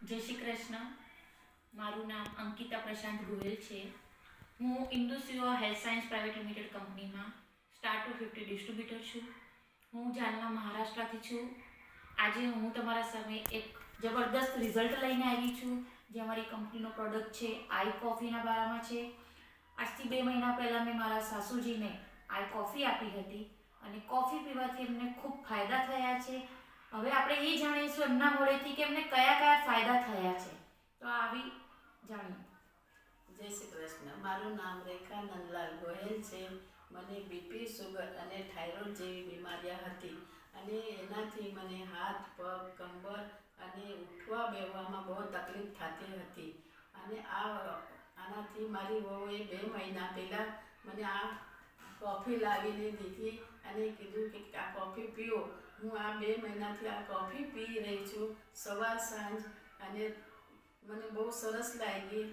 જય શ્રી કૃષ્ણ. મારું નામ અંકિતા પ્રશાંત ગોહિલ છે. હું ઇન્ડોસિવા હેલ્થ સાયન્સ પ્રાઇવેટ લિમિટેડ કંપનીમાં સ્ટાર 250 ડિસ્ટ્રીબ્યુટર છું. હું જાલના મહારાષ્ટ્રથી છું. આજે હું તમારા સામે એક જબરદસ્ત રિઝલ્ટ લઈને આવી છું, જે અમારી કંપનીનો પ્રોડક્ટ છે આઈ કોફીના બારામાં છે. આજથી 2 મહિના પહેલાં મેં મારા સાસુજીને આઈ કોફી આપી હતી અને કોફી પીવાથી એમને ખૂબ ફાયદા થયા છે. હવે આપણે એ જાણીશું એમના મોડેથી કે એમને કયા કયા ફાયદા થયા છે. તો આવી જાણીએ. જય શ્રી કૃષ્ણ. મારું નામ રેખા નંદલાલ ગોહિલ છે. મને બીપી, શુગર અને થાઇરોઇડ જેવી બીમારીઓ હતી અને એનાથી મને હાથ, પગ, કંબર અને ઉઠવા બેસવામાં બહુ તકલીફ થતી હતી. અને આનાથી મારી વહુએ 2 મહિના પહેલાં મને આ કોફી લાવીને દીધી અને કીધું કે આ કોફી પીઓ. હું આ 2 મહિનાથી આ કોફી પી રહી છું સવાર સાંજ, અને મને બહુ સરસ લાગી.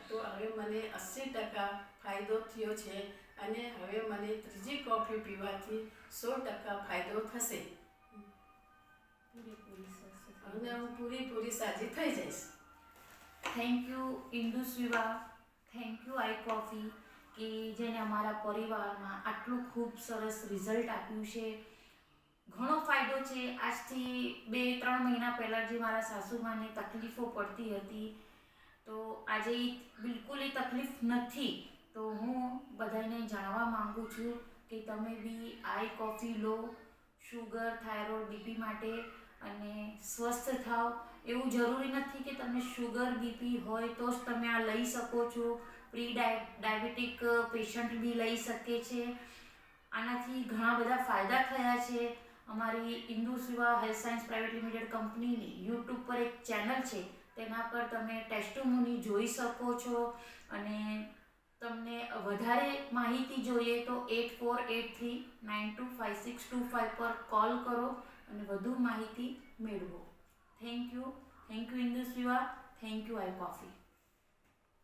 તો હવે મને 80% ફાયદો થયો છે અને હવે મને ત્રીજી કોફી પીવાથી 100% ફાયદો થશે અને હું પૂરી સાજી થઈ જઈશ. થેન્ક યુ ઇન્ડોસિવા, થેન્ક યુ આઈ કોફી, કે જેને અમારા પરિવારમાં આટલું ખૂબ સરસ રિઝલ્ટ આપ્યું છે. ઘણો ફાયદો છે. આજથી 2-3 મહિના પહેલાં જે મારા સાસુમાને તકલીફો પડતી હતી, તો આજે બિલકુલ એ તકલીફ નથી. તો હું બધાને જાણવા માંગુ છું કે તમે બી આઈ કોફી લો, શુગર, થાઇરોઇડ, બીપી માટે, અને સ્વસ્થ થાવ. એવું જરૂરી નથી કે તમે શુગર, બીપી હોય તો જ તમે આ લઈ શકો છો. ડાયાબિટીક પેશન્ટ બી લઈ શકે છે. આનાથી ઘણા બધા ફાયદા થયા છે. અમારી ઇન્ડોસિવા હેલ્થ સાયન્સ પ્રાઇવેટ લિમિટેડ કંપનીની યુટ્યુબ પર એક ચેનલ છે, તેના પર તમે ટેસ્ટિમોની જોઈ શકો છો. અને તમને વધારે માહિતી જોઈએ તો 8483925625 પર કોલ કરો અને વધુ માહિતી મેળવો. થેન્ક યુ ઇન્ડોસિવા, થેન્ક યુ આઈ કોફી.